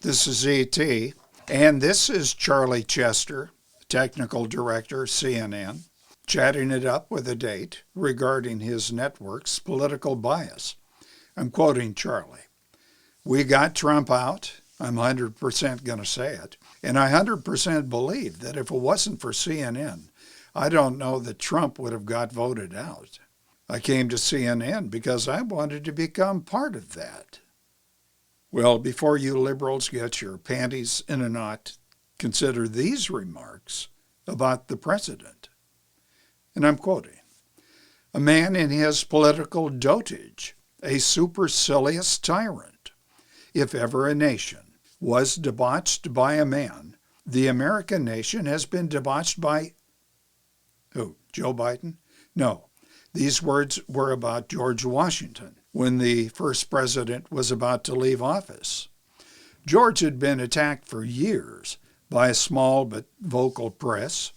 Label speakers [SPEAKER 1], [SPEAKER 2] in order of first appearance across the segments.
[SPEAKER 1] This is E.T., and this is Charlie Chester, Technical Director, CNN, chatting it up with a date regarding his network's political bias. I'm quoting Charlie. "We got Trump out. I'm 100% going to say it. And I 100% believe that if it wasn't for CNN, I don't know that Trump would have got voted out. I came to CNN because I wanted to become part of that." Well, before you liberals get your panties in a knot, consider these remarks about the president. And I'm quoting, "A man in his political dotage, a supercilious tyrant. If ever a nation was debauched by a man, the American nation has been debauched by..." Who, Joe Biden? No, these words were about George Washington when the first president was about to leave office. George had been attacked for years by a small but vocal press,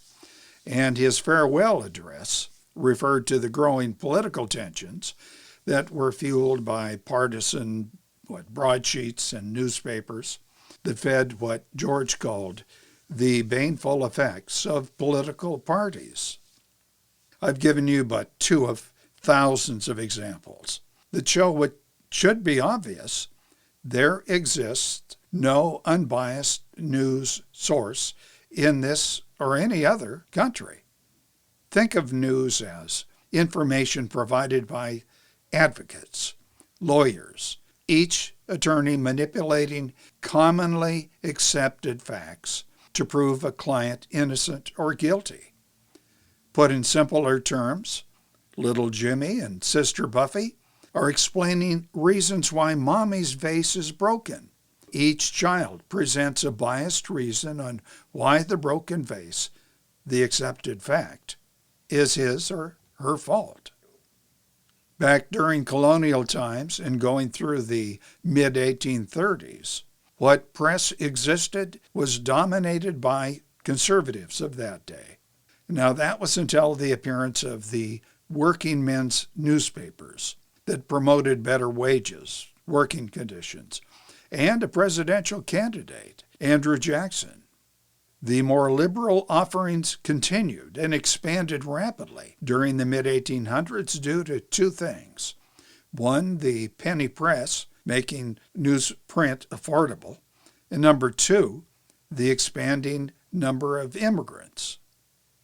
[SPEAKER 1] and his farewell address referred to the growing political tensions that were fueled by partisan broadsheets and newspapers that fed what George called the baneful effects of political parties. I've given you but two of thousands of examples that show what should be obvious. There exists no unbiased news source in this or any other country. Think of news as information provided by advocates, lawyers, each attorney manipulating commonly accepted facts to prove a client innocent or guilty. Put in simpler terms, little Jimmy and Sister Buffy are explaining reasons why mommy's vase is broken. Each child presents a biased reason on why the broken vase, the accepted fact, is his or her fault. Back during colonial times and going through the mid-1830s, what press existed was dominated by conservatives of that day. Now, that was until the appearance of the working men's newspapers that promoted better wages, working conditions, and a presidential candidate, Andrew Jackson. The more liberal offerings continued and expanded rapidly during the mid-1800s due to two things. One, the penny press making newsprint affordable, and number two, the expanding number of immigrants.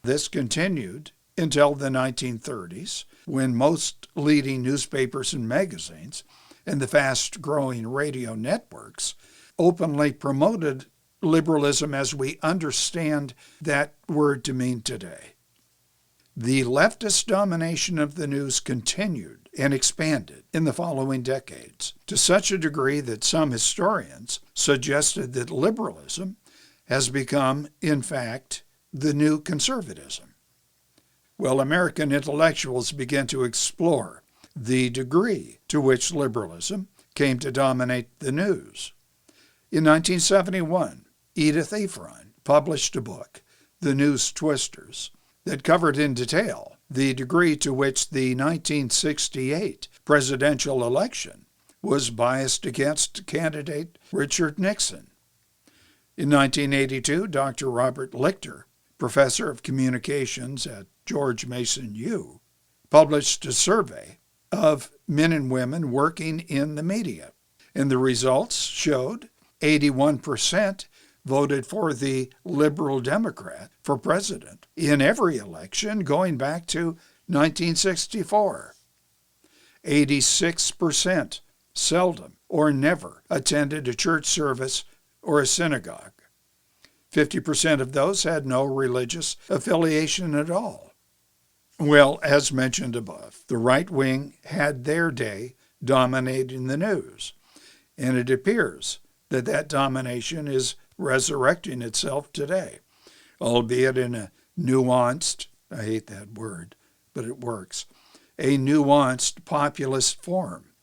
[SPEAKER 1] This continued until the 1930s, when most leading newspapers and magazines and the fast-growing radio networks openly promoted liberalism as we understand that word to mean today. The leftist domination of the news continued and expanded in the following decades, to such a degree that some historians suggested that liberalism has become, in fact, the new conservatism. Well, American intellectuals began to explore the degree to which liberalism came to dominate the news. In 1971, Edith Ephron published a book, The News Twisters, that covered in detail the degree to which the 1968 presidential election was biased against candidate Richard Nixon. In 1982, Dr. Robert Lichter, professor of communications at George Mason U, published a survey of men and women working in the media, and the results showed 81% voted for the liberal Democrat for president in every election going back to 1964. 86% seldom or never attended a church service or a synagogue. 50% of those had no religious affiliation at all. Well, as mentioned above, the right wing had their day dominating the news, and it appears that that domination is resurrecting itself today, albeit in a nuanced, I hate that word, but it works, a nuanced populist form.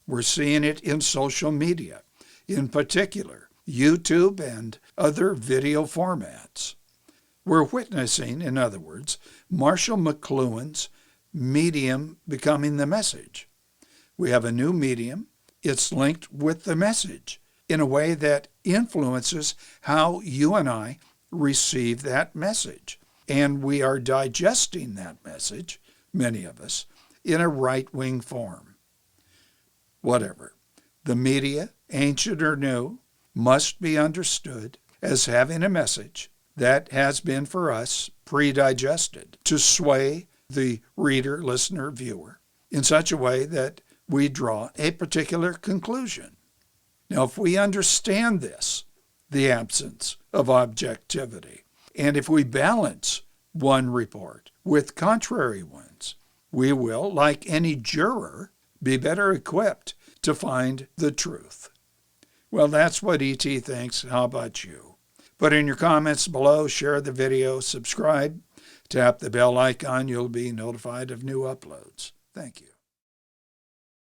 [SPEAKER 1] We're seeing it in social media, in particular YouTube and other video formats. We're witnessing, in other words, Marshall McLuhan's medium becoming the message. We have a new medium. It's linked with the message. in a way that influences how you and I receive that message. And we are digesting that message, many of us, in a right-wing form. Whatever. The media, ancient or new, must be understood as having a message that has been for us pre-digested to sway the reader, listener, viewer in such a way that we draw a particular conclusion. Now, if we understand this, the absence of objectivity, and if we balance one report with contrary ones, we will, like any juror, be better equipped to find the truth. Well, that's what E.T. thinks. How about you? Put in your comments below, share the video, subscribe, tap the bell icon. You'll be notified of new uploads. Thank you.